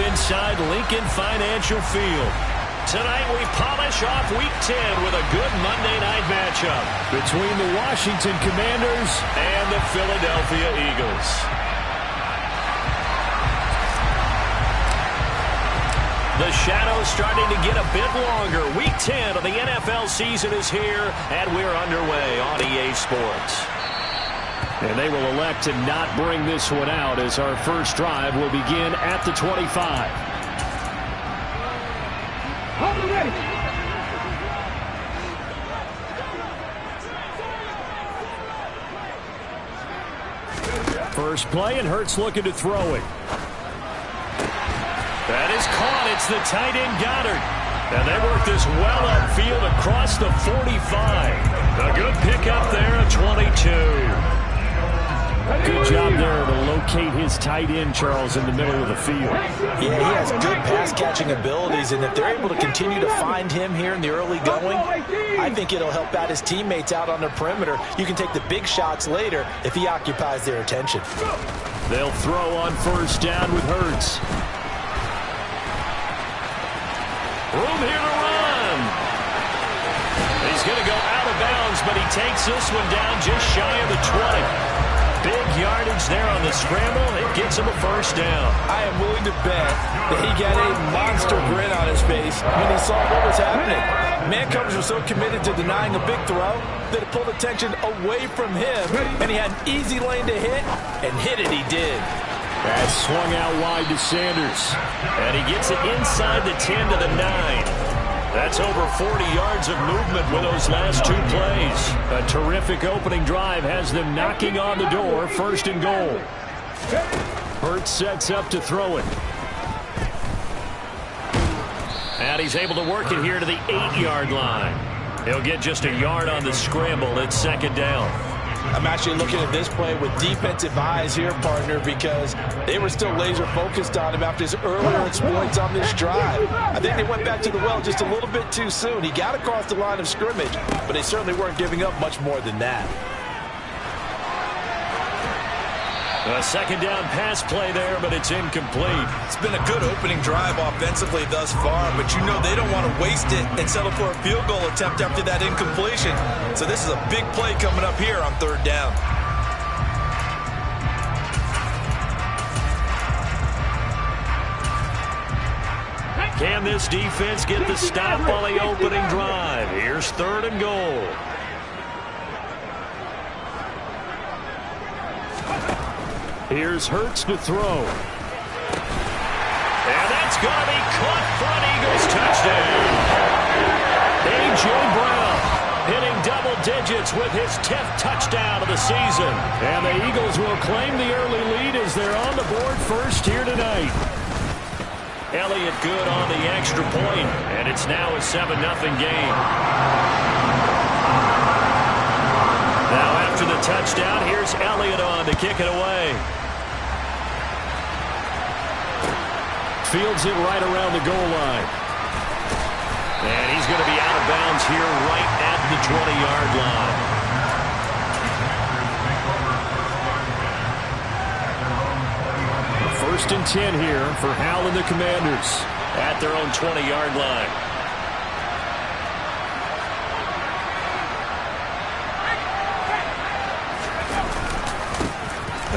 inside Lincoln Financial Field. Tonight we polish off Week 10 with a good Monday night matchup between the Washington Commanders and the Philadelphia Eagles. The shadow's starting to get a bit longer. Week 10 of the NFL season is here, and we're underway on EA Sports. And they will elect to not bring this one out as our first drive will begin at the 25. First play, and Hurts looking to throw it. That is caught. It's the tight end Goddard. And they work this well upfield across the 45. A good pickup there at 22. Good job there to locate his tight end, Charles, in the middle of the field. Yeah, he has good pass-catching abilities, and if they're able to continue to find him here in the early going, I think it'll help out his teammates out on the perimeter. You can take the big shots later if he occupies their attention. They'll throw on first down with Hurts. Room here to run. He's going to go out of bounds, but he takes this one down just shy of the 20. Big yardage there on the scramble. It gets him a first down. I am willing to bet that he got a monster grin on his face when he saw what was happening. Man coverage was so committed to denying a big throw that it pulled attention away from him, and he had an easy lane to hit, and hit it he did. That swung out wide to Sanders. And he gets it inside the 10 to the 9. That's over 40 yards of movement with those last two plays. A terrific opening drive has them knocking on the door. First and goal. Hurts sets up to throw it. And he's able to work it here to the 8-yard line. He'll get just a yard on the scramble. It's second down. I'm actually looking at this play with defensive eyes here, partner, because they were still laser focused on him after his earlier exploits on this drive. I think they went back to the well just a little bit too soon. He got across the line of scrimmage, but they certainly weren't giving up much more than that. A second down pass play there, but it's incomplete. It's been a good opening drive offensively thus far, but you know they don't want to waste it and settle for a field goal attempt after that incompletion. So this is a big play coming up here on third down. Can this defense get the stop on the opening drive? Here's third and goal. Here's Hurts to throw. And that's going to be caught for an Eagles touchdown. A.J. Brown hitting double digits with his 10th touchdown of the season. And the Eagles will claim the early lead as they're on the board first here tonight. Elliott good on the extra point, and it's now a 7-0 game. Now after the touchdown, here's Elliott on to kick it away. Fields it right around the goal line. And he's going to be out of bounds here right at the 20-yard line. First and 10 here for Hal and the Commanders at their own 20-yard line.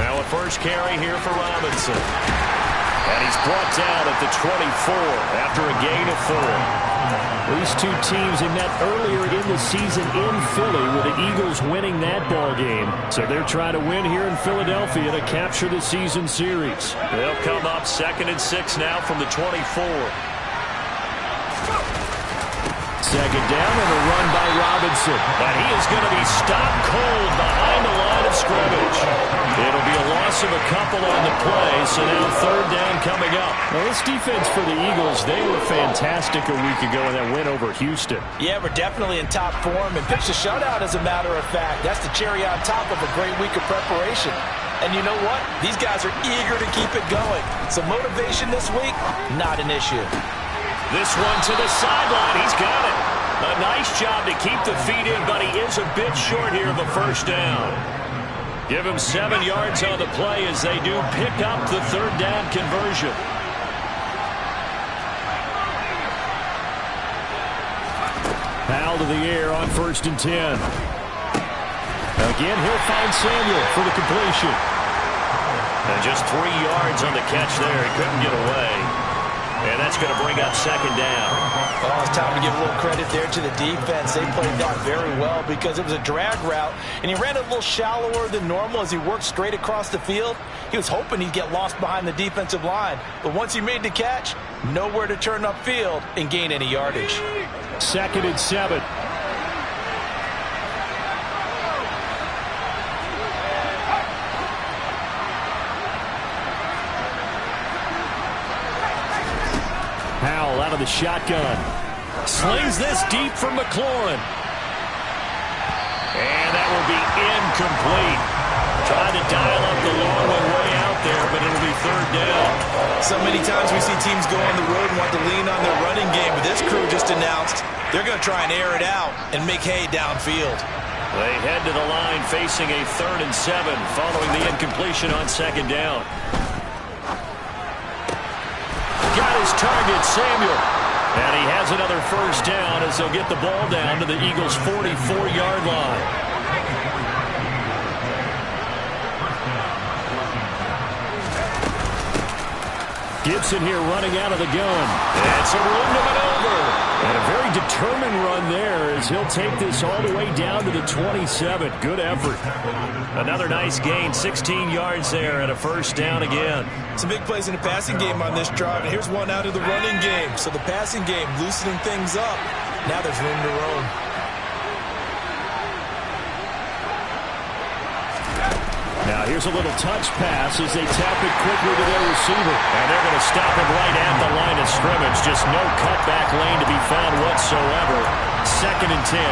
Now a first carry here for Robinson. And he's brought down at the 24 after a gain of 4. These two teams have met earlier in the season in Philly with the Eagles winning that ball game. So they're trying to win here in Philadelphia to capture the season series. They'll come up 2nd and 6 now from the 24. Second down and a run by Robinson. But he is going to be stopped cold behind the line of scrimmage. It'll be a loss of a couple on the play, so now third down coming up. Well, this defense for the Eagles, they were fantastic a week ago in that win over Houston. Yeah, we're definitely in top form and pitched a shutout, as a matter of fact. That's the cherry on top of a great week of preparation. And you know what? These guys are eager to keep it going. So motivation this week, not an issue. This one to the sideline. He's got it. A nice job to keep the feet in, but he is a bit short here of a first down. Give him 7 yards on the play as they do pick up the third down conversion. ball to the air on 1st and 10. Again, he'll find Samuel for the completion. And just 3 yards on the catch there. He couldn't get away. And that's going to bring up 2nd down. Well, it's time to give a little credit there to the defense. They played that very well because it was a drag route, and he ran a little shallower than normal as he worked straight across the field. He was hoping he'd get lost behind the defensive line, but once he made the catch, nowhere to turn upfield and gain any yardage. 2nd and 7. Howell out of the shotgun. Slings this deep for McLaurin. And that will be incomplete. Trying to dial up the long one way out there, but it'll be 3rd down. So many times we see teams go on the road and want to lean on their running game, but this crew just announced they're going to try and air it out and make hay downfield. They head to the line facing a 3rd and 7 following the incompletion on 2nd down. Got his target, Samuel. And he has another 1st down as they'll get the ball down to the Eagles' 44-yard line. Gibson here running out of the gun. It's a room to maneuver. And a very determined run there as he'll take this all the way down to the 27. Good effort. Another nice gain, 16 yards there and a 1st down again. Some big plays in the passing game on this drive, and here's one out of the running game. So the passing game loosening things up. Now there's room to roam. Now here's a little touch pass as they tap it quickly to their receiver. And they're going to stop him right at the line of scrimmage. Just no cutback lane to be found whatsoever. 2nd and 10.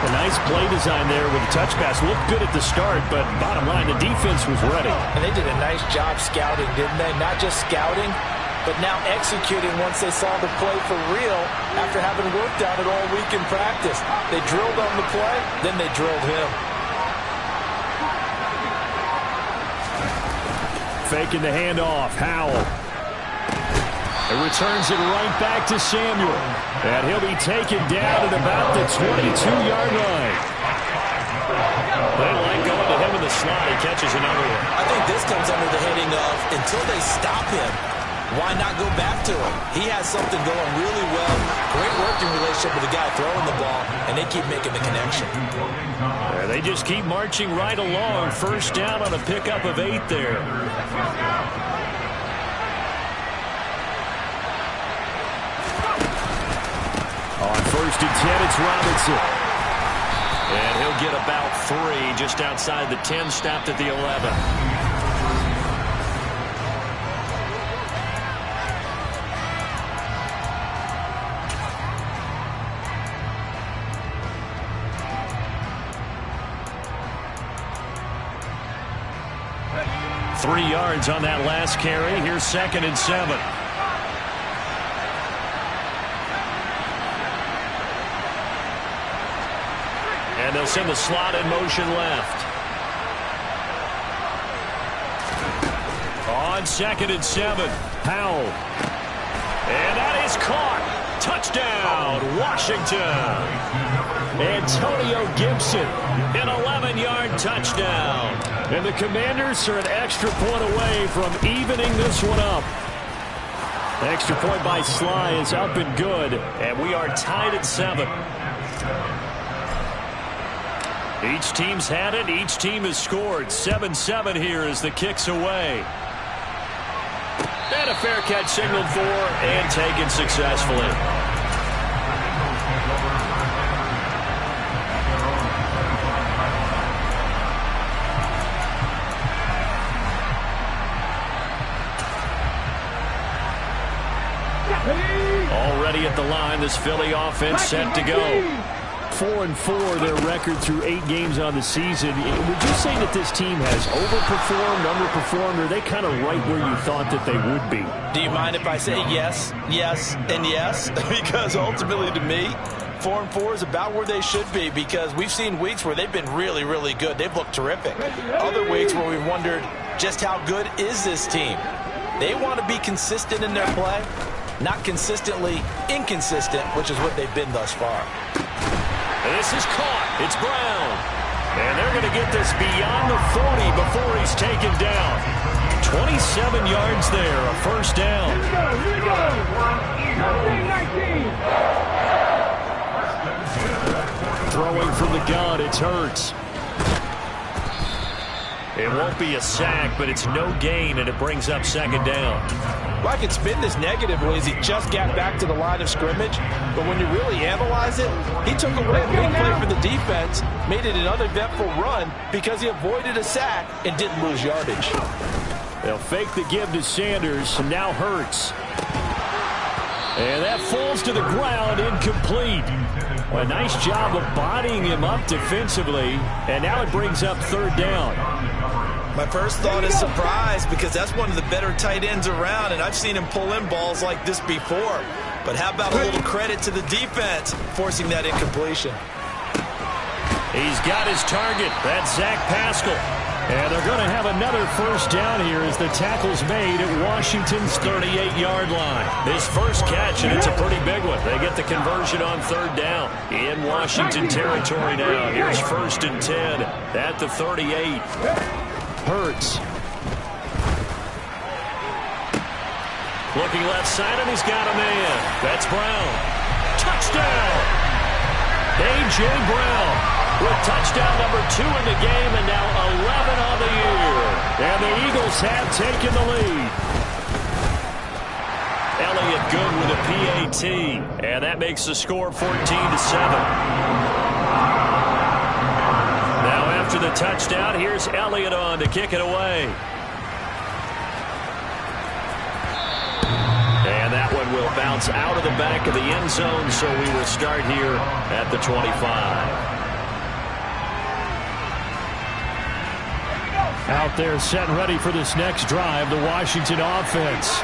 A nice play design there with the touch pass. Looked good at the start, but bottom line, the defense was ready. And they did a nice job scouting, didn't they? Not just scouting, but now executing once they saw the play for real after having worked on it all week in practice. They drilled on the play, then they drilled him. Faking the handoff. Howell. It returns it right back to Samuel. And he'll be taken down at about the 22-yard line. They like going to him in the slot. He catches another one. I think this comes under the heading of until they stop him, why not go back to him? He has something going really well. Great working relationship with the guy throwing the ball, and they keep making the connection. They just keep marching right along. 1st down on a pickup of 8 there. On 1st and 10, it's Robinson. And he'll get about 3 just outside the 10, stopped at the 11. 3 yards on that last carry. Here's 2nd and 7. And they'll send the slot in motion left. On 2nd and 7, Howell. And that is caught. Touchdown, Washington. Antonio Gibson, an 11-yard touchdown. And the Commanders are an extra point away from evening this one up. The extra point by Sly is up and good, and we are tied at 7. Each team's had it. Each team has scored. 7-7 here as the kick's away. And a fair catch signaled for and taken successfully. Already at the line, this Philly offense set to go. 4-4 their record through 8 games on the season. Would you say that this team has overperformed, underperformed, or are they kind of right where you thought that they would be? Do you mind if I say yes, yes, and yes? Because ultimately to me, 4-4 is about where they should be, because we've seen weeks where they've been really, really good. They've looked terrific. Other weeks where we've wondered just how good is this team. They want to be consistent in their play. not consistently inconsistent, which is what they've been thus far. This is caught. It's Brown. And they're going to get this beyond the 40 before he's taken down. 27 yards there, a first down. Here we go. 19. Throwing from the gun, it's Hurts. It won't be a sack, but it's no gain, and it brings up second down. Well, I can spin this negatively as he just got back to the line of scrimmage. But when you really analyze it, he took away a big play for the defense, made it an uneventful run because he avoided a sack and didn't lose yardage. They'll fake the give to Sanders, and now Hurts. And that falls to the ground, incomplete. Well, a nice job of bodying him up defensively, and now it brings up third down. My first thought is surprise because that's one of the better tight ends around, and I've seen him pull in balls like this before. But how about a little credit to the defense forcing that incompletion? He's got his target. That's Zach Pascal. And they're going to have another first down here as the tackle's made at Washington's 38-yard line. This first catch, and it's a pretty big one. They get the conversion on third down in Washington territory now. Here's 1st and 10 at the 38. Hurts. Looking left side, and he's got a man. That's Brown. Touchdown! A.J. Brown with touchdown number 2 in the game, and now 11 on the year. And the Eagles have taken the lead. Elliott good with a PAT, and that makes the score 14-7. Now after the touchdown, here's Elliott on to kick it away. And that one will bounce out of the back of the end zone, so we will start here at the 25. Out there set and ready for this next drive, the Washington offense.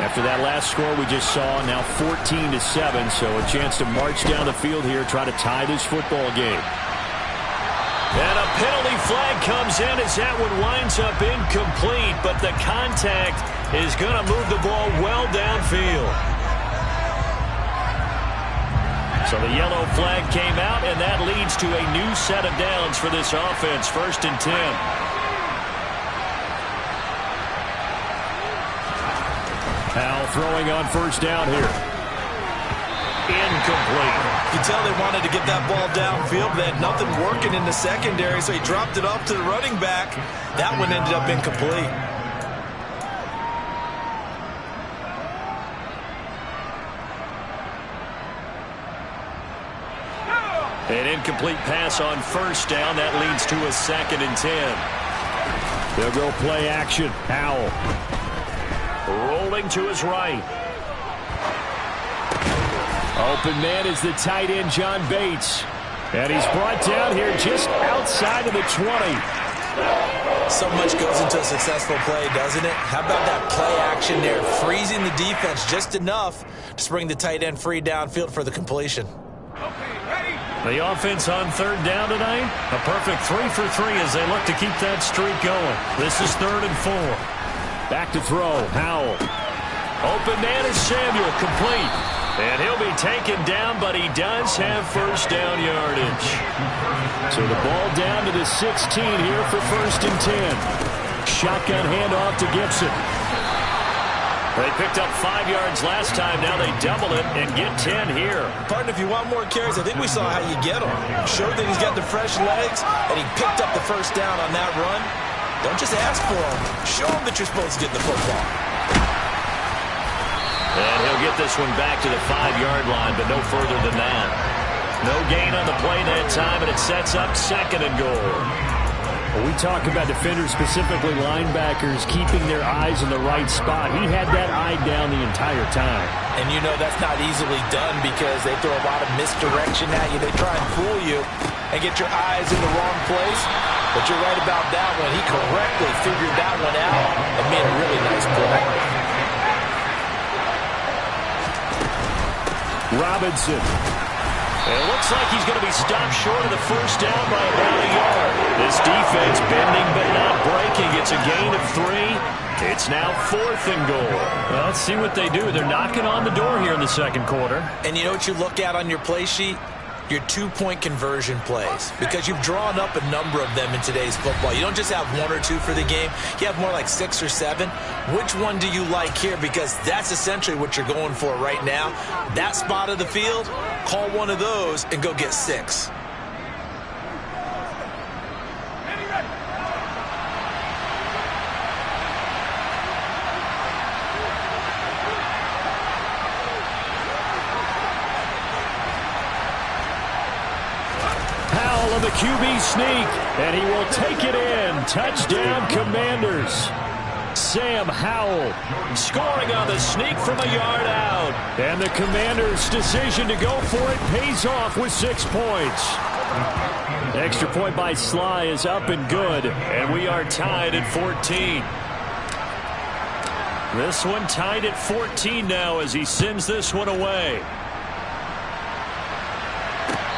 After that last score we just saw, now 14-7, so a chance to march down the field here, try to tie this football game. And a penalty flag comes in as that one winds up incomplete, but the contact is going to move the ball well downfield. So the yellow flag came out, and that leads to a new set of downs for this offense, 1st and 10. Powell throwing on first down here. Incomplete. You can tell they wanted to get that ball downfield, but they had nothing working in the secondary, so he dropped it off to the running back. That one ended up incomplete. An incomplete pass on first down. That leads to a 2nd and 10. They'll go play action. Powell. Rolling to his right. Open man is the tight end, John Bates. And he's brought down here just outside of the 20. So much goes into a successful play, doesn't it? How about that play action there, freezing the defense just enough to spring the tight end free downfield for the completion. The offense on third down tonight, a perfect 3 for 3 as they look to keep that streak going. This is 3rd and 4. Back to throw, Howell. Open man is Samuel, complete. And he'll be taken down, but he does have first down yardage. So the ball down to the 16 here for 1st and 10. Shotgun handoff to Gibson. They picked up 5 yards last time. Now they double it and get 10 here. Partner, if you want more carries, I think we saw how you get them. Showed that he's got the fresh legs, and he picked up the first down on that run. Don't just ask for them. Show them that you're supposed to get the football. And he'll get this one back to the 5-yard line, but no further than that. No gain on the play that time, and it sets up 2nd and goal. Well, we talk about defenders, specifically linebackers, keeping their eyes in the right spot. He had that eye down the entire time. And you know that's not easily done because they throw a lot of misdirection at you. They try and fool you and get your eyes in the wrong place. But you're right about that one. He correctly figured that one out and made a really nice play. Robinson. It looks like he's going to be stopped short of the first down by about a yard. This defense bending but not breaking. It's a gain of 3. It's now 4th and goal. Well, let's see what they do. They're knocking on the door here in the second quarter. And you know what you look at on your play sheet? Your 2-point conversion plays, because you've drawn up a number of them in today's football. You don't just have 1 or 2 for the game. You have more like 6 or 7. Which one do you like here? Because that's essentially what you're going for right now. That spot of the field, call one of those and go get 6. The QB sneak, and he will take it in. Touchdown, Commanders. Sam Howell scoring on the sneak from a yard out. And the Commanders' decision to go for it pays off with 6 points. Extra point by Sly is up and good, and we are tied at 14. This one tied at 14 now as he sends this one away.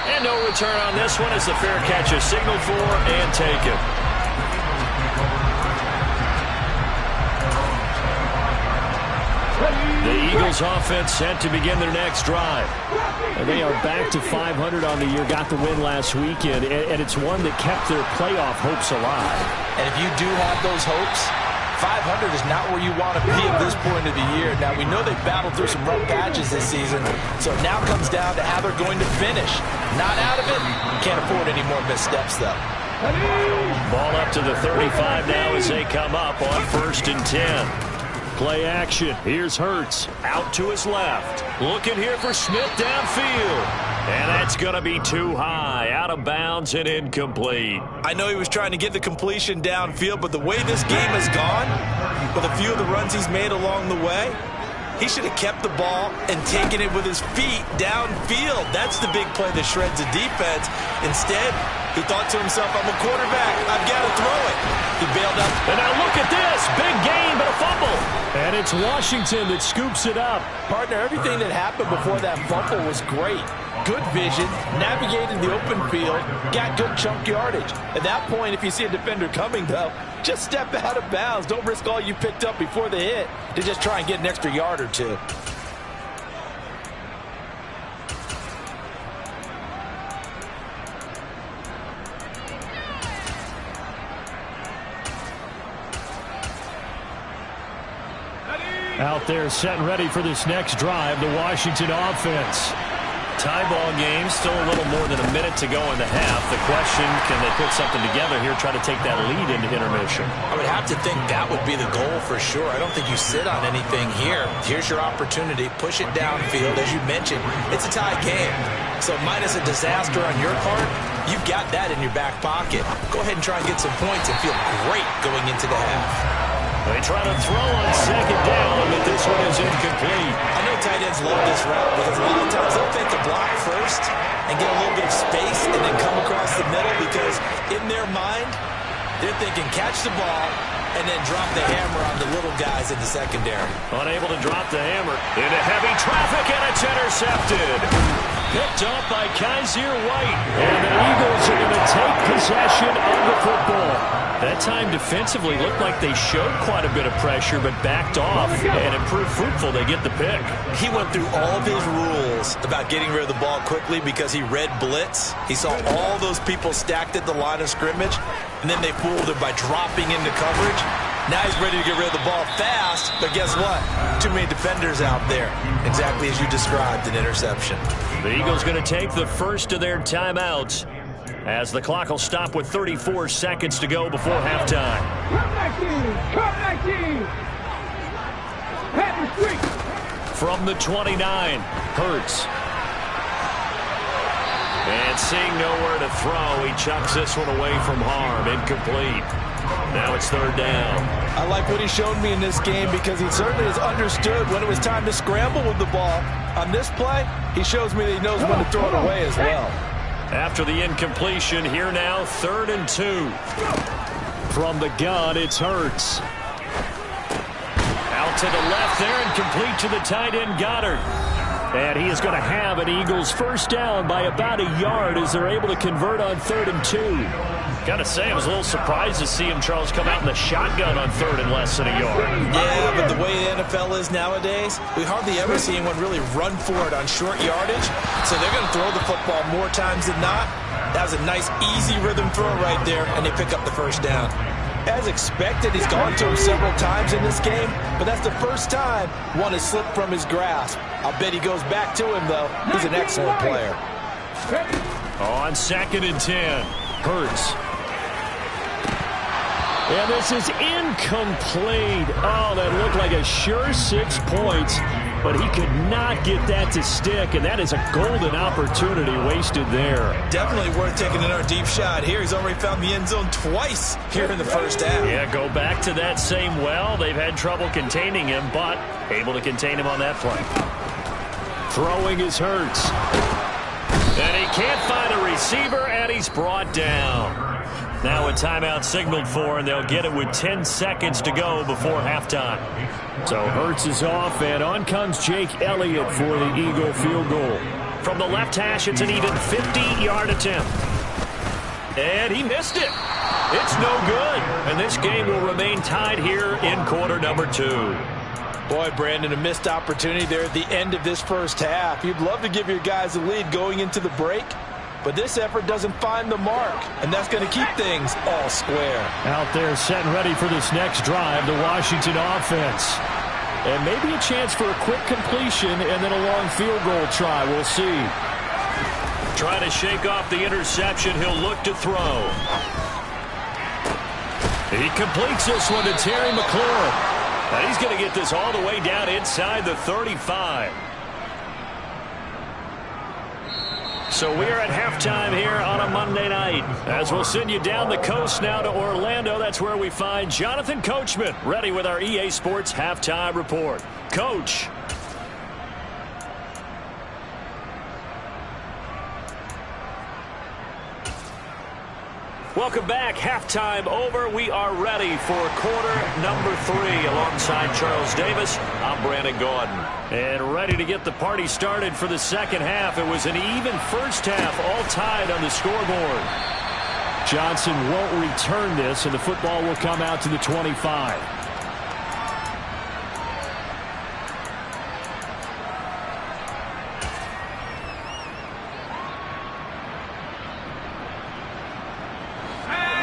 And no return on this one as the fair catch is signaled for and taken. The Eagles offense set to begin their next drive. And they are back to 500 on the year, got the win last weekend, and it's one that kept their playoff hopes alive. And if you do have those hopes, 500 is not where you want to be at this point of the year. Now, we know they've battled through some rough patches this season, so it now comes down to how they're going to finish. Not out of it. Can't afford any more missteps, though. Ball up to the 35 now as they come up on 1st and 10. Play action. Here's Hurts out to his left. Looking here for Smith downfield. And that's going to be too high. Out of bounds and incomplete. I know he was trying to get the completion downfield, but the way this game has gone, with a few of the runs he's made along the way, he should have kept the ball and taken it with his feet downfield. That's the big play that shreds the defense. Instead, he thought to himself, I'm a quarterback. I've got to throw it. He bailed up. And now look at this. Big gain, but a fumble. And it's Washington that scoops it up. Partner, everything that happened before that fumble was great. Good vision, navigated the open field, got good chunk yardage. At that point, if you see a defender coming, though, just step out of bounds. Don't risk all you picked up before the hit to just try and get an extra yard or 2. Out there set and ready for this next drive, the Washington offense. Tie ball game, still a little more than a minute to go in the half. The question, can they put something together here, try to take that lead into intermission? I would have to think that would be the goal for sure. I don't think you sit on anything here. Here's your opportunity. Push it downfield. As you mentioned, it's a tie game. So minus a disaster on your part, you've got that in your back pocket. Go ahead and try and get some points and feel great going into the half. They try to throw on 2nd down, but this one is incomplete. I know tight ends love this route because a lot of times they'll think the block first and get a little bit of space and then come across the middle because in their mind, they're thinking catch the ball and then drop the hammer on the little guys in the secondary. Unable to drop the hammer into heavy traffic, and it's intercepted. Picked up by Kaiser White. And the Eagles are going to take possession of the football. That time defensively looked like they showed quite a bit of pressure but backed off and improved fruitful. They get the pick. He went through all of his rules about getting rid of the ball quickly because he read blitz. He saw all those people stacked at the line of scrimmage, and then they fooled him by dropping into coverage. Now he's ready to get rid of the ball fast, but guess what? Too many defenders out there. Exactly as you described, an interception. The Eagles going to take the first of their timeouts as the clock will stop with 34 seconds to go before halftime. From the 29, Hurts. And seeing nowhere to throw, he chucks this one away from harm. Incomplete. Now it's 3rd down. I like what he showed me in this game because he certainly has understood when it was time to scramble with the ball. On this play, he shows me that he knows when to throw it away as well. After the incompletion, here now, 3rd and 2. From the gun, it's Hurts. Out to the left there and complete to the tight end, Goddard. And he is going to have an Eagles first down by about a yard as they're able to convert on 3rd and 2. Got to say, I was a little surprised to see him, Charles, come out in the shotgun on 3rd and less than a yard. Yeah, but the way the NFL is nowadays, we hardly ever see anyone really run for it on short yardage. So they're going to throw the football more times than not. That was a nice, easy rhythm throw right there, and they pick up the first down. As expected, he's gone to him several times in this game, but that's the first time one has slipped from his grasp. I'll bet he goes back to him, though. He's an excellent player. On 2nd and 10, Hurts. And this is incomplete. Oh, that looked like a sure 6 points, but he could not get that to stick, and that is a golden opportunity wasted there. Definitely worth taking another deep shot here. He's already found the end zone twice here in the first half. Yeah, go back to that same well. They've had trouble containing him, but able to contain him on that play. Throwing is Hurts. And he can't find a receiver, and he's brought down. Now a timeout signaled for, and they'll get it with 10 seconds to go before halftime. So Hurts is off, and on comes Jake Elliott for the Eagle field goal. From the left hash, it's an even 50-yard attempt. And he missed it. It's no good. And this game will remain tied here in quarter number 2. Boy, Brandon, a missed opportunity there at the end of this first half. You'd love to give your guys a lead going into the break, but this effort doesn't find the mark, and that's going to keep things all square. Out there set and ready for this next drive, the Washington offense. And maybe a chance for a quick completion and then a long field goal try. We'll see. Trying to shake off the interception. He'll look to throw. He completes this one to Terry McLaurin. And he's going to get this all the way down inside the 35. So we're at halftime here on a Monday night. As we'll send you down the coast now to Orlando. That's where we find Jonathan Coachman ready with our EA Sports Halftime Report. Coach. Welcome back. Halftime over. We are ready for quarter number 3. Alongside Charles Davis, I'm Brandon Gordon. And ready to get the party started for the second half. It was an even first half, all tied on the scoreboard. Johnson won't return this, and the football will come out to the 25.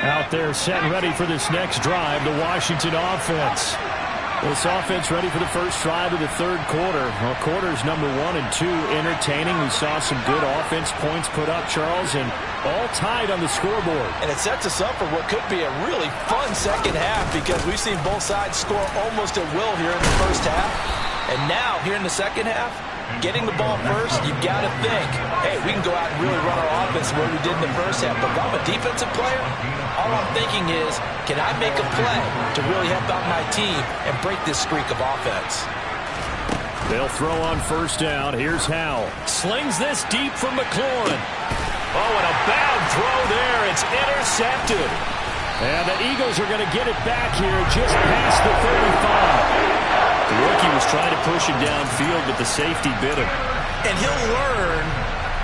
Out there set and ready for this next drive, the Washington offense. This offense ready for the first drive of the third quarter. Well, quarters number 1 and 2 entertaining. We saw some good offense points put up, Charles, and all tied on the scoreboard. And it sets us up for what could be a really fun second half because we've seen both sides score almost at will here in the first half. And now, here in the second half, getting the ball first, you've got to think, hey, we can go out and really run our offense the way we did in the first half. But if I'm a defensive player, all I'm thinking is, can I make a play to really help out my team and break this streak of offense? They'll throw on first down. Here's Howell. Slings this deep from McLaurin. Oh, and a bad throw there. It's intercepted. And the Eagles are going to get it back here just past the 35. The rookie was trying to push him downfield, but the safety bit him. And he'll learn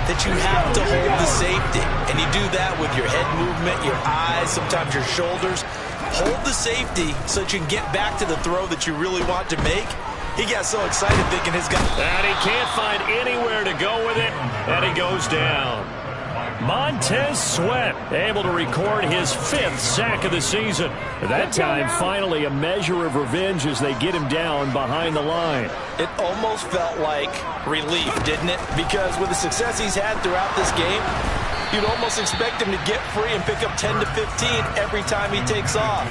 that you have to hold the safety. And you do that with your head movement, your eyes, sometimes your shoulders. Hold the safety so that you can get back to the throw that you really want to make. He got so excited thinking his guy. And he can't find anywhere to go with it, and he goes down. Montez Sweat able to record his 5th sack of the season. That time, finally, a measure of revenge as they get him down behind the line. It almost felt like relief, didn't it? Because with the success he's had throughout this game, you'd almost expect him to get free and pick up 10 to 15 every time he takes off.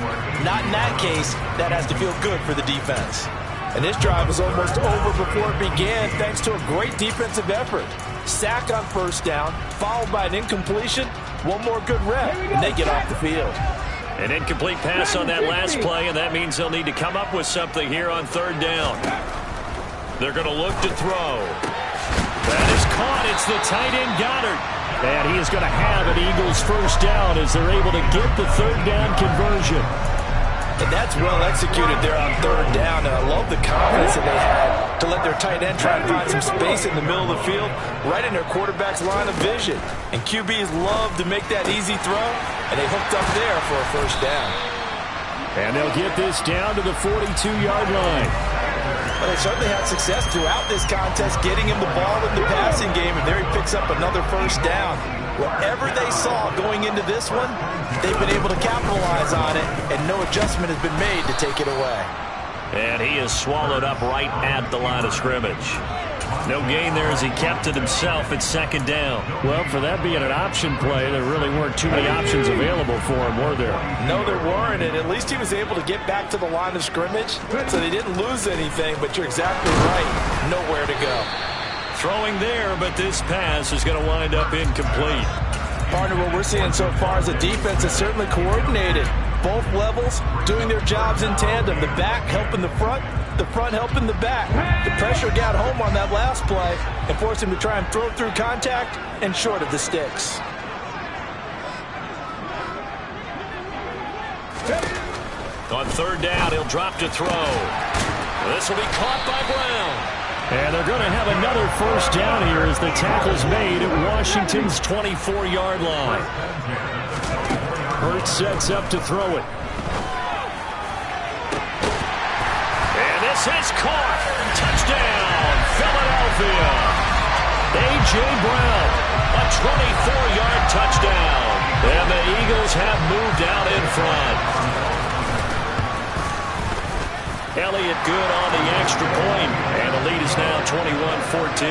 Not in that case. That has to feel good for the defense. And this drive was almost over before it began thanks to a great defensive effort. Sack on first down, followed by an incompletion, one more good rep, and they get off the field. An incomplete pass on that last play, and that means they'll need to come up with something here on third down. They're going to look to throw. That is caught. It's the tight end Goddard. And he is going to have an Eagles first down as they're able to get the third down conversion. And that's well executed there on third down, and I love the confidence that they had to let their tight end try and find some space in the middle of the field, right in their quarterback's line of vision. And QBs love to make that easy throw, and they hooked up there for a first down. And they'll get this down to the 42-yard line. But they certainly had success throughout this contest, getting him the ball in the passing game, and there he picks up another first down. Whatever they saw going into this one, they've been able to capitalize on it, and no adjustment has been made to take it away. And he is swallowed up right at the line of scrimmage. No gain there as he kept it himself at second down. Well, for that being an option play, there really weren't too many options available for him, were there? No, there weren't, and at least he was able to get back to the line of scrimmage, so they didn't lose anything, but you're exactly right. Nowhere to go. Throwing there, but this pass is going to wind up incomplete. Partner, what we're seeing so far is a defense that's certainly coordinated. Both levels doing their jobs in tandem. The back helping the front helping the back. The pressure got home on that last play and forced him to try and throw through contact and short of the sticks. On third down, he'll drop to throw. This will be caught by Brown. And they're going to have another first down here as the tackle's made at Washington's 24-yard line. Hurts sets up to throw it. And this is caught. Touchdown, Philadelphia. A.J. Brown, a 24-yard touchdown. And the Eagles have moved out in front. Elliott good on the extra point, and the lead is now 21-14.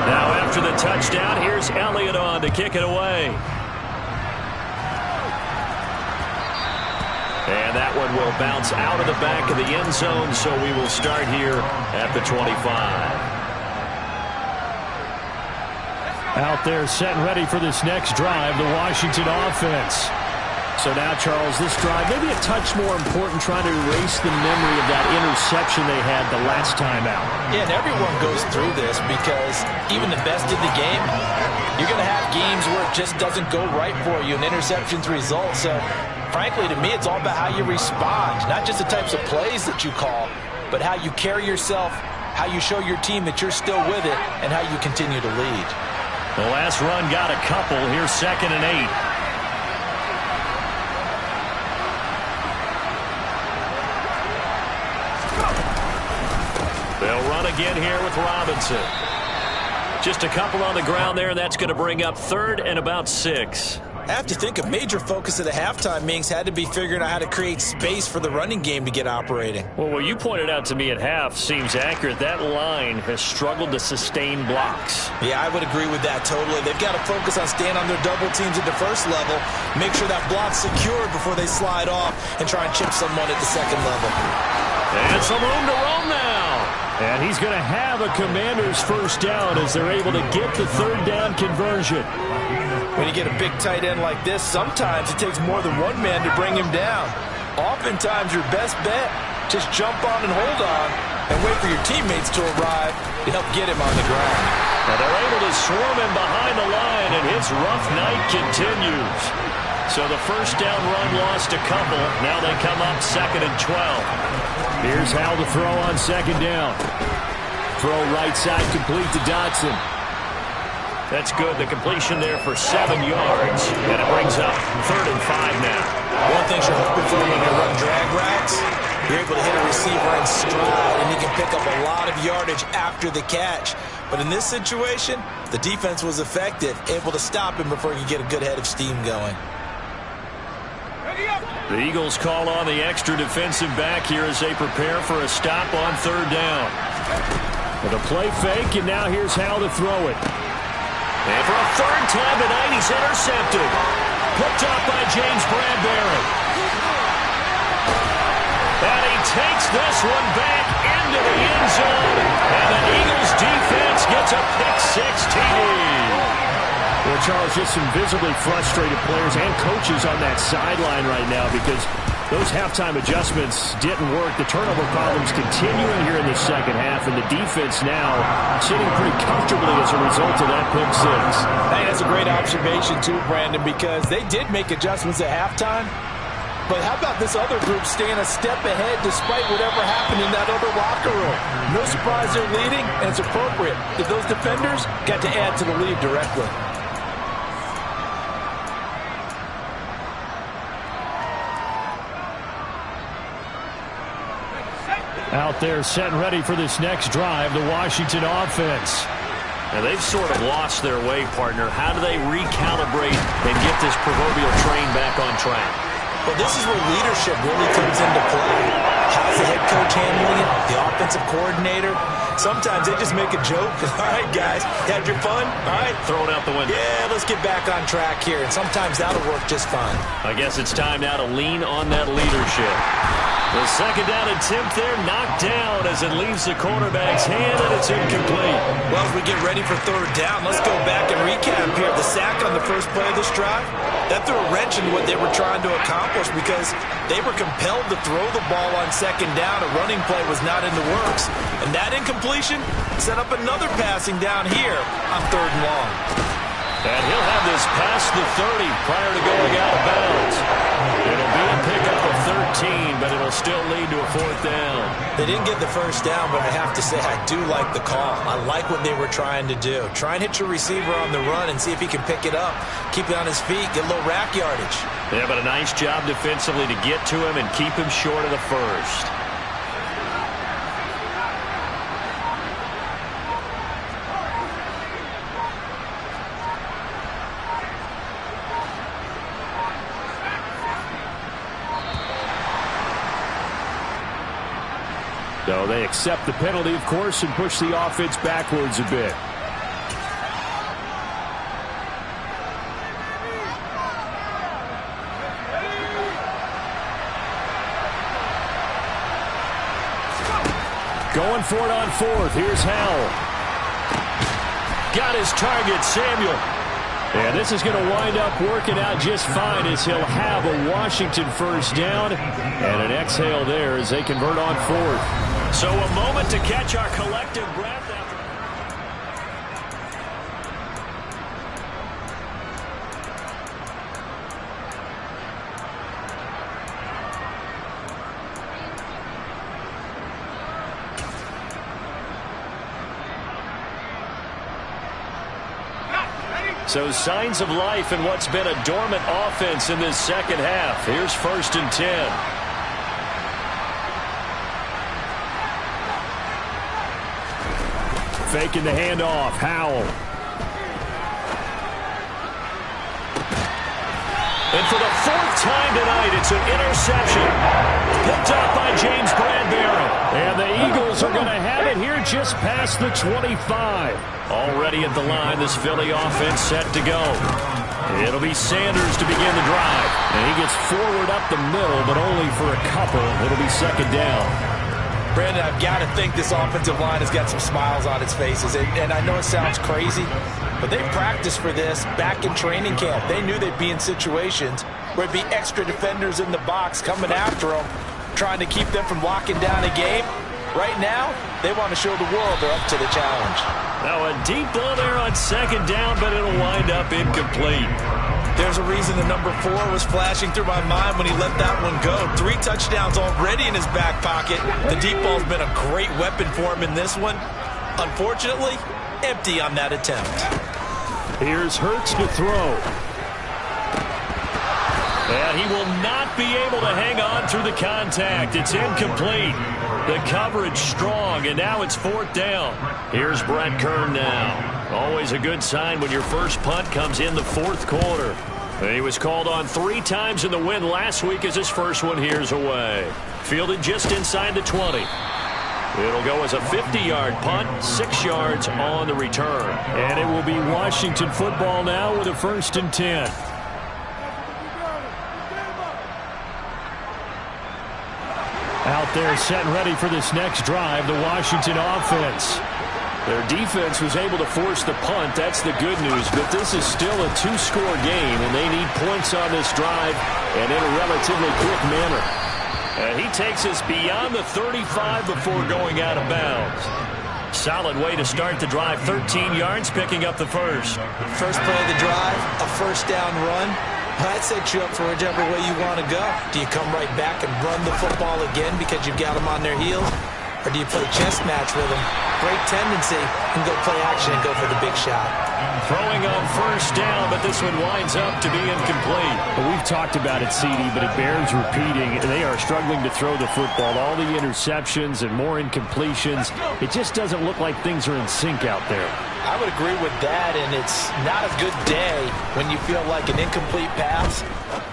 Now after the touchdown, here's Elliott on to kick it away. And that one will bounce out of the back of the end zone, so we will start here at the 25. Out there set and ready for this next drive, the Washington offense. So now, Charles, this drive, maybe a touch more important, trying to erase the memory of that interception they had the last time out. Yeah, and everyone goes through this because even the best in the game, you're going to have games where it just doesn't go right for you and interceptions result. So, frankly, to me, it's all about how you respond, not just the types of plays that you call, but how you carry yourself, how you show your team that you're still with it, and how you continue to lead. The last run got a couple. Here's 2nd and 8. They'll run again here with Robinson. Just a couple on the ground there, and that's going to bring up 3rd and about 6. I have to think a major focus of the halftime meetings had to be figuring out how to create space for the running game to get operating. Well, what you pointed out to me at half seems accurate. That line has struggled to sustain blocks. Yeah, I would agree with that totally. They've got to focus on staying on their double teams at the first level, make sure that block's secured before they slide off and try and chip someone at the second level. And some room to roam now. And he's going to have a Commander's first down as they're able to get the 3rd down conversion. When you get a big tight end like this, sometimes it takes more than one man to bring him down. Oftentimes, your best bet, just jump on and hold on and wait for your teammates to arrive to help get him on the ground. Now they're able to swarm him behind the line, and his rough night continues. So the first down run lost a couple. Now they come up 2nd and 12. Here's how to throw on 2nd down. Throw right side complete to Dotson. That's good. The completion there for 7 yards. And it brings up 3rd and 5 now. One thing you're hoping for when you run drag routes, you're able to hit a receiver in stride, and he can pick up a lot of yardage after the catch. But in this situation, the defense was effective, able to stop him before he could get a good head of steam going. The Eagles call on the extra defensive back here as they prepare for a stop on 3rd down. With a play fake, and now here's how to throw it. And for a 3rd time tonight, he's intercepted. Picked off by James Bradbury. And he takes this one back into the end zone. And the Eagles defense gets a pick-6 TD. Well, Charles, just some visibly frustrated players and coaches on that sideline right now because those halftime adjustments didn't work. The turnover problems continuing here in the second half, and the defense now sitting pretty comfortably as a result of that pick-6. Hey, that's a great observation too, Brandon, because they did make adjustments at halftime, But how about this other group staying a step ahead despite whatever happened in that other locker room? No surprise they're leading, and it's appropriate that those defenders got to add to the lead directly. Out there set and ready for this next drive, the Washington offense. Now they've sort of lost their way, partner. How do they recalibrate and get this proverbial train back on track? Well, this is where leadership really comes into play. How's the head coach handling it? The offensive coordinator? Sometimes they just make a joke. All right, guys, had your fun? All right. Throw it out the window. Yeah, let's get back on track here. And sometimes that'll work just fine. I guess it's time now to lean on that leadership. The second down attempt there knocked down as it leaves the quarterback's hand, and it's incomplete. Well, as we get ready for third down, let's go back and recap here. The sack on the first play of this drive, that threw a wrench into what they were trying to accomplish because they were compelled to throw the ball on second down. A running play was not in the works. And that incompletion set up another passing down here on third and long. And he'll have this past the 30 prior to going out of bounds. It'll be a pickup of 13, but it'll still lead to a fourth down. They didn't get the first down, but I have to say I do like the call. I like what they were trying to do. Try and hit your receiver on the run and see if he can pick it up. Keep it on his feet, get a little rack yardage. Yeah, but a nice job defensively to get to him and keep him short of the first. So they accept the penalty, of course, and push the offense backwards a bit. Going for it on fourth. Here's Howell. Got his target, Samuel. And this is going to wind up working out just fine as he'll have a Washington first down and an exhale there as they convert on fourth. So a moment to catch our collective breath after. So signs of life in what's been a dormant offense in this second half. Here's 1st and 10. Faking the handoff, Howell. And for the 4th time tonight, it's an interception. Picked up by James Bradbury. And the Eagles are going to have it here just past the 25. Already at the line, this Philly offense set to go. It'll be Sanders to begin the drive. And he gets forward up the middle, but only for a couple. It'll be second down. Brandon, I've got to think this offensive line has got some smiles on its faces. And I know it sounds crazy, but they practiced for this back in training camp. They knew they'd be in situations where it'd be extra defenders in the box coming after them, trying to keep them from locking down a game. Right now, they want to show the world they're up to the challenge. Now a deep ball there on second down, but it'll wind up incomplete. There's a reason the number 4 was flashing through my mind when he let that one go. 3 touchdowns already in his back pocket. The deep ball's been a great weapon for him in this one. Unfortunately, empty on that attempt. Here's Hurts to throw. And he will not be able to hang on through the contact. It's incomplete. The coverage strong, and now it's 4th down. Here's Brett Kern now. Always a good sign when your first punt comes in the 4th quarter. He was called on 3 times in the win last week as his first one here's away. Fielded just inside the 20. It'll go as a 50-yard punt, 6 yards on the return. And it will be Washington football now with a 1st and 10. Out there set and ready for this next drive, the Washington offense. Their defense was able to force the punt. That's the good news. But this is still a 2-score game, and they need points on this drive and in a relatively quick manner. And he takes us beyond the 35 before going out of bounds. Solid way to start the drive. 13 yards, picking up the first. First play of the drive, a first down run. That sets you up for whichever way you want to go. Do you come right back and run the football again because you've got them on their heels? Or do you play chess match with them? Great tendency, and go play action and go for the big shot. Throwing on first down, but this one winds up to be incomplete. Well, we've talked about it, CD, but it bears repeating. They are struggling to throw the football. All the interceptions and more incompletions. It just doesn't look like things are in sync out there. I would agree with that, and it's not a good day when you feel like an incomplete pass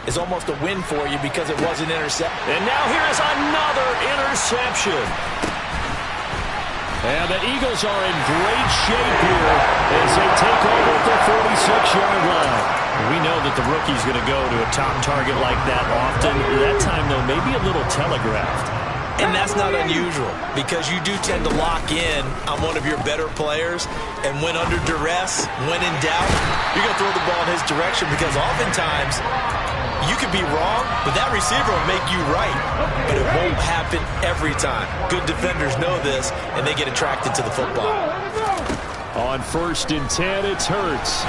is almost a win for you because it was an interception. And now here's another interception. And the Eagles are in great shape here as they take over at the 46-yard line. We know that the rookie's going to go to a top target like that often. That time, though, maybe a little telegraphed. And that's not unusual because you do tend to lock in on one of your better players, and when under duress, when in doubt, you're going to throw the ball in his direction because oftentimes you could be wrong, but that receiver will make you right. But it won't happen every time. Good defenders know this, and they get attracted to the football. On 1st and 10, it's Hurts.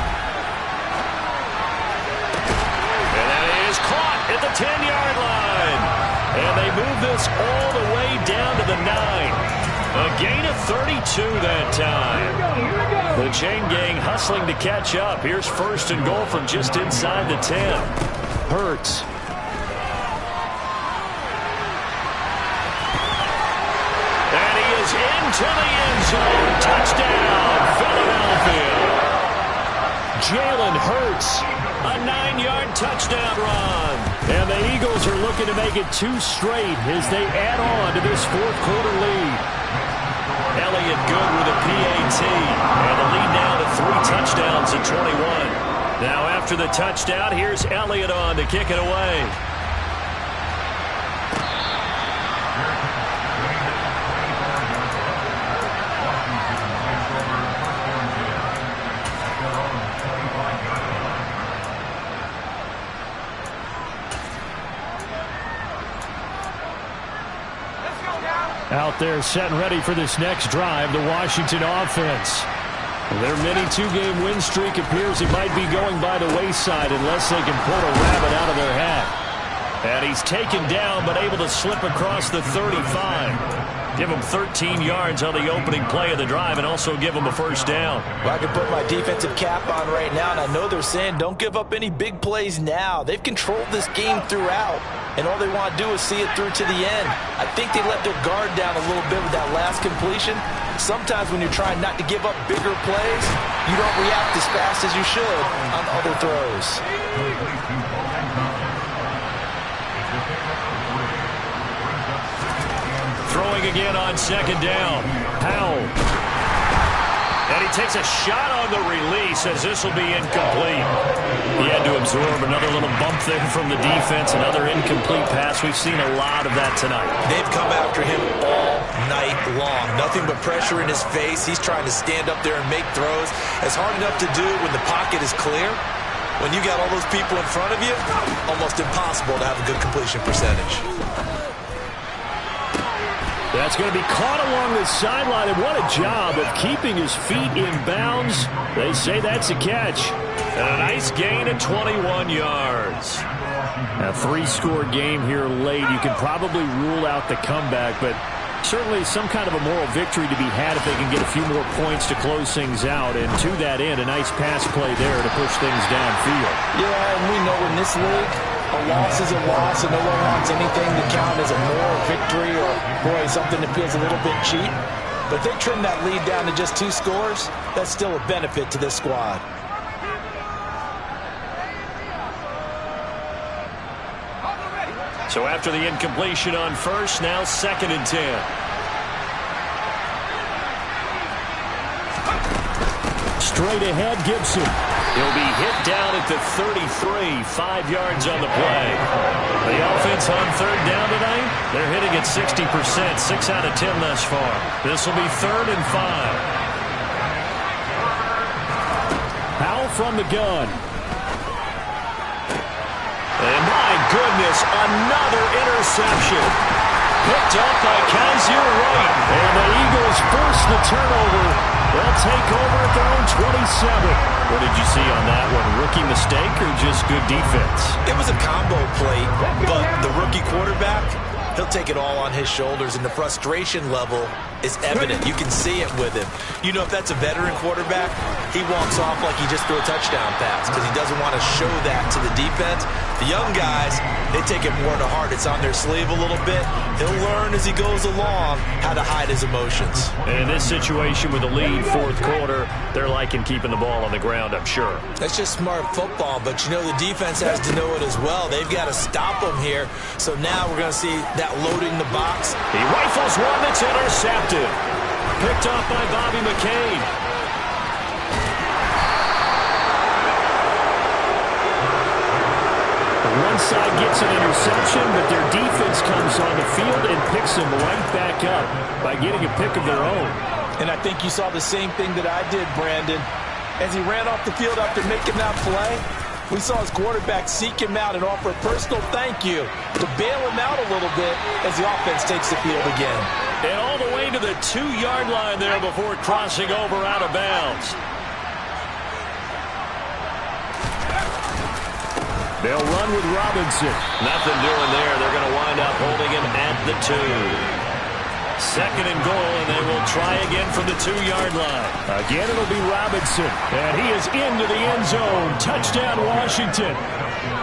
And that is caught at the 10-yard line. And they move this all the way down to the 9. A gain of 32 that time. The chain gang hustling to catch up. Here's 1st and goal from just inside the 10. Hurts. And he is into the end zone. Touchdown, Philadelphia. Jalen Hurts. A 9-yard touchdown run. And the Eagles are looking to make it 2 straight as they add on to this 4th quarter lead. Elliott good with a PAT. And the lead now to 3 touchdowns at 21. Now after the touchdown, here's Elliott on to kick it away. Out there set and ready for this next drive, the Washington offense. Their mini 2-game win streak appears it might be going by the wayside unless they can pull a rabbit out of their hat. And he's taken down but able to slip across the 35. Give him 13 yards on the opening play of the drive and also give him a 1st down. Well, I can put my defensive cap on right now, and I know they're saying don't give up any big plays now. They've controlled this game throughout, and all they want to do is see it through to the end. I think they let their guard down a little bit with that last completion. Sometimes when you're trying not to give up bigger plays, you don't react as fast as you should on other throws. Throwing again on 2nd down. Powell. And he takes a shot on the release as this will be incomplete. He had to absorb another little bump there from the defense. Another incomplete pass. We've seen a lot of that tonight. They've come after him all night long. Nothing but pressure in his face. He's trying to stand up there and make throws. It's hard enough to do when the pocket is clear. When you got all those people in front of you, almost impossible to have a good completion percentage. That's going to be caught along the sideline, and what a job of keeping his feet in bounds. They say that's a catch. And a nice gain of 21 yards. A 3-score game here late. You can probably rule out the comeback, but certainly some kind of a moral victory to be had if they can get a few more points to close things out. And to that end, a nice pass play there to push things downfield. Yeah, and we know in this league, a loss is a loss, and no one wants anything to count as a moral victory or, boy, something that feels a little bit cheap. But if they trim that lead down to just 2 scores, that's still a benefit to this squad. So after the incompletion on 1st, now 2nd and 10. Straight ahead, Gibson. He'll be hit down at the 33, 5 yards on the play. The offense on 3rd down tonight, they're hitting at 60%, 6 out of 10 thus far. This will be 3rd and 5. Powell from the gun. And my goodness, another interception. Picked up by Kaiser Wright. And the Eagles force the turnover They'll take over at their own 27. What did you see on that one? Rookie mistake or just good defense? It was a combo play, but the rookie quarterback, he'll take it all on his shoulders, and the frustration level is evident. You can see it with him. You know, if that's a veteran quarterback, he walks off like he just threw a touchdown pass because he doesn't want to show that to the defense. The young guys, they take it more to heart. It's on their sleeve a little bit. He'll learn as he goes along how to hide his emotions. And in this situation with a lead, fourth quarter, they're liking keeping the ball on the ground, I'm sure. That's just smart football, but you know the defense has to know it as well. They've got to stop them here. So now we're going to see that loading the box. He rifles one that's intercepted. Picked off by Bobby McCain. One side gets an interception, but their defense comes on the field and picks them right back up by getting a pick of their own. And I think you saw the same thing that I did, Brandon. As he ran off the field after making that play, we saw his quarterback seek him out and offer a personal thank you to bail him out a little bit as the offense takes the field again. And all the way to the 2-yard line there before crossing over out of bounds. They'll run with Robinson. Nothing doing there. They're going to wind up holding him at the 2. Second and goal, and they will try again from the 2-yard line. Again, it'll be Robinson. And he is into the end zone. Touchdown, Washington.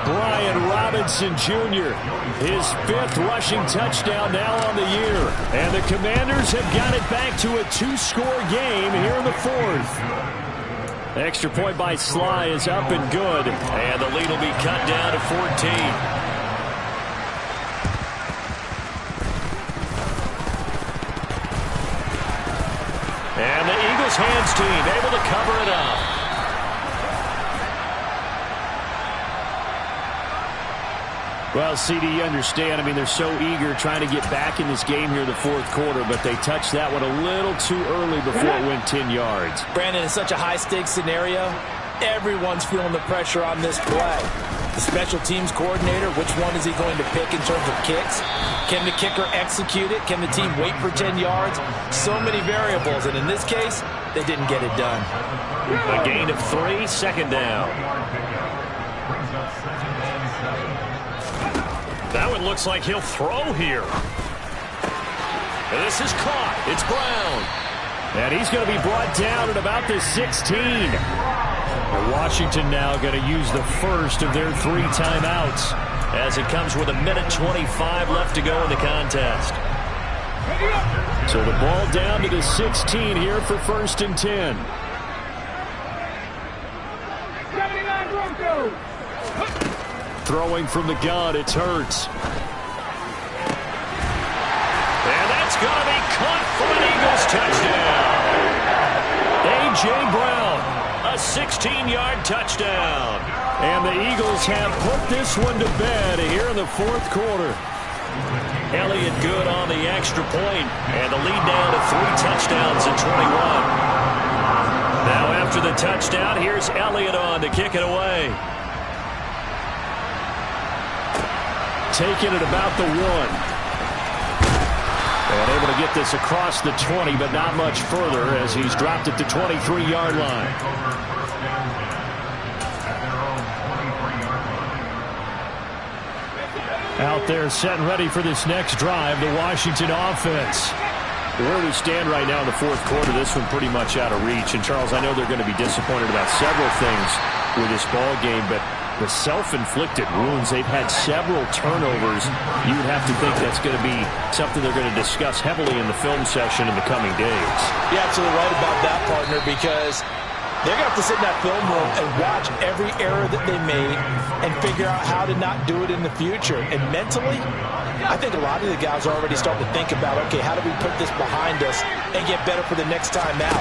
Brian Robinson Jr., his 5th rushing touchdown now on the year. And the Commanders have got it back to a 2-score game here in the 4th. Extra point by Sly is up and good. And the lead will be cut down to 14. And the Eagles hands team able to cover it up. Well, CD, you understand. I mean, they're so eager trying to get back in this game here in the 4th quarter, but they touched that one a little too early before it went 10 yards. Brandon, in such a high-stakes scenario, everyone's feeling the pressure on this play. The special teams coordinator, which one is he going to pick in terms of kicks? Can the kicker execute it? Can the team wait for 10 yards? So many variables, and in this case, they didn't get it done. A gain of 3, second down. That one looks like he'll throw here. And this is caught. It's Brown. And he's going to be brought down at about the 16. And Washington now going to use the first of their 3 timeouts as it comes with 1:25 left to go in the contest. So the ball down to the 16 here for 1st and 10. Throwing from the gun, it's Hurts. And that's going to be caught for an Eagles touchdown. A.J. Brown, a 16-yard touchdown. And the Eagles have put this one to bed here in the 4th quarter. Elliott good on the extra point, and the lead down to 3 touchdowns at 21. Now after the touchdown, here's Elliott on to kick it away. Taking it about the 1. And able to get this across the 20, but not much further as he's dropped it to 23-yard line. Out there set and ready for this next drive, the Washington offense. Where we stand right now in the 4th quarter, this one pretty much out of reach. And, Charles, I know they're going to be disappointed about several things with this ball game, but the self-inflicted wounds, they've had several turnovers. You would have to think that's going to be something they're going to discuss heavily in the film session in the coming days. You're absolutely right about that, partner, because they're going to have to sit in that film room and watch every error that they made and figure out how to not do it in the future. And mentally, I think a lot of the guys are already starting to think about, okay, how do we put this behind us and get better for the next time out?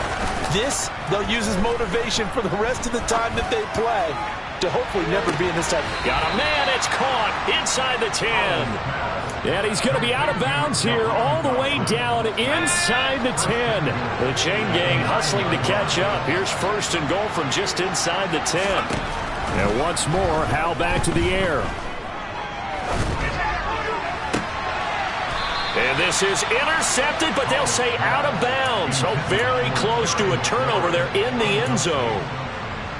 This, they'll use as motivation for the rest of the time that they play to hopefully never be in this type. Got a man, it's caught inside the 10. And he's going to be out of bounds here all the way down inside the 10. The chain gang hustling to catch up. Here's 1st and goal from just inside the 10. And once more, Howell back to the air. And And this is intercepted, but they'll say out of bounds. So very close to a turnover there in the end zone.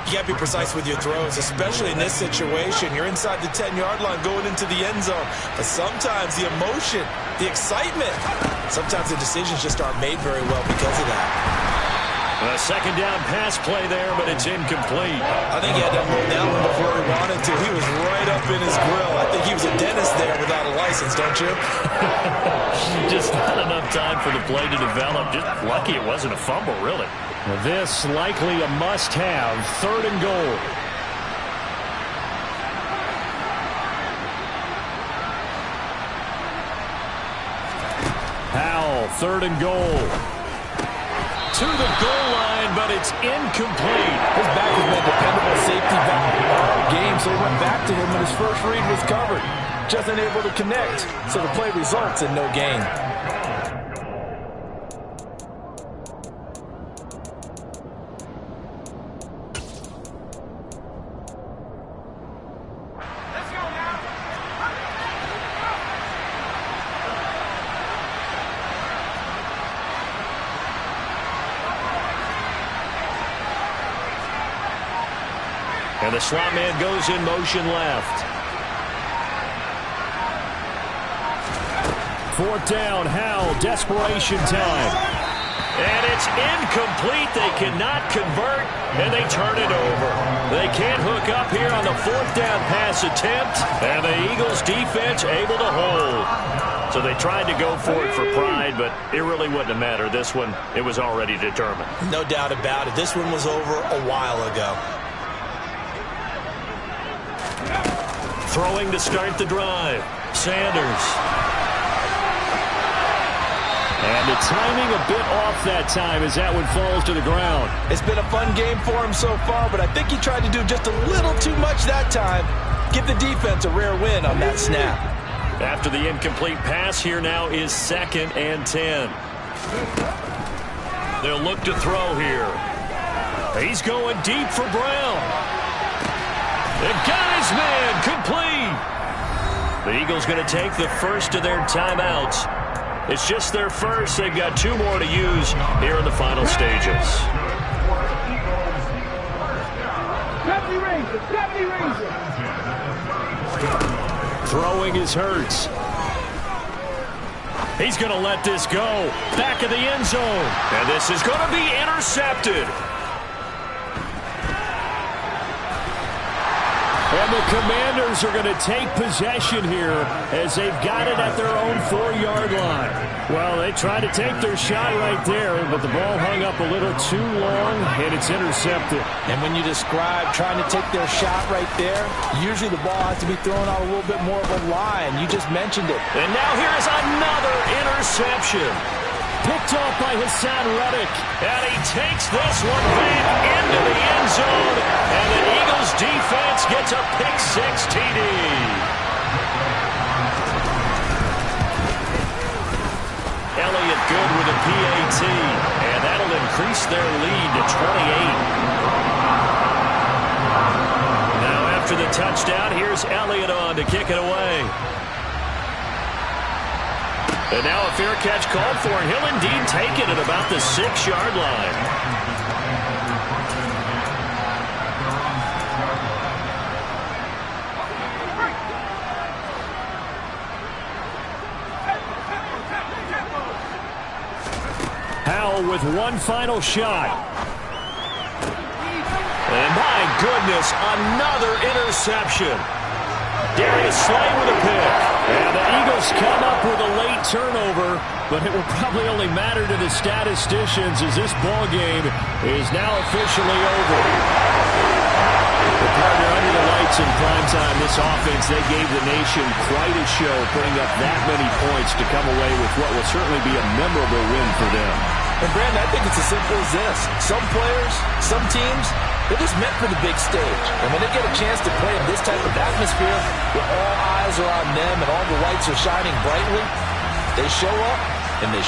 You got to be precise with your throws, especially in this situation. You're inside the 10-yard line going into the end zone. But sometimes the emotion, the excitement, sometimes the decisions just aren't made very well because of that. A second down pass play there, but it's incomplete. I think he had to hold that one before he wanted to. He was right up in his grill. I think he was a dentist there without a license, don't you? Just not enough time for the play to develop. Just lucky it wasn't a fumble, really. Well, this likely a must-have. 3rd and goal. Howell, 3rd and goal. To the goal line, but it's incomplete. His back has been a dependable safety valve all game, so he went back to him when his first read was covered. Just unable to connect, so the play results in no gain. And the slot man goes in motion left. 4th down, Howell, desperation time. And it's incomplete. They cannot convert, and they turn it over. They can't hook up here on the 4th down pass attempt, and the Eagles defense able to hold. So they tried to go for it for pride, but it really wouldn't have mattered. This one, it was already determined. No doubt about it. This one was over a while ago. Throwing to start the drive. Sanders. And the timing a bit off that time as that one falls to the ground. It's been a fun game for him so far, but I think he tried to do just a little too much that time. Give the defense a rare win on that snap. After the incomplete pass, here now is 2nd and 10. They'll look to throw here. He's going deep for Brown. They got his man complete. The Eagles going to take the first of their timeouts. It's just their first. They've got 2 more to use here in the final stages. Throwing is Hurts. He's going to let this go. Back of the end zone. And this is going to be intercepted. And the Commanders are going to take possession here as they've got it at their own 4-yard line. Well, they tried to take their shot right there, but the ball hung up a little too long, and it's intercepted. And when you describe trying to take their shot right there, usually the ball has to be thrown out a little bit more of a line. You just mentioned it. And now here is another interception. Picked off by Hassan Reddick. And he takes this one back into the end zone. And the Eagles defense gets a pick-6 TD. Elliott good with a PAT. And that'll increase their lead to 28. Now after the touchdown, here's Elliott on to kick it away. And now a fair catch called for, and he'll indeed take it at about the 6-yard line. Howell with one final shot. And my goodness, another interception. Darius Slay with a pick. And the Eagles come up with a late turnover, but it will probably only matter to the statisticians as this ball game is now officially over. The partner under the lights in primetime, this offense, they gave the nation quite a show, putting up that many points to come away with what will certainly be a memorable win for them. And Brandon, I think it's as simple as this. Some players, some teams, they're just meant for the big stage. And when they get a chance to play in this type of atmosphere, where all eyes are on them and all the lights are shining brightly, they show up and they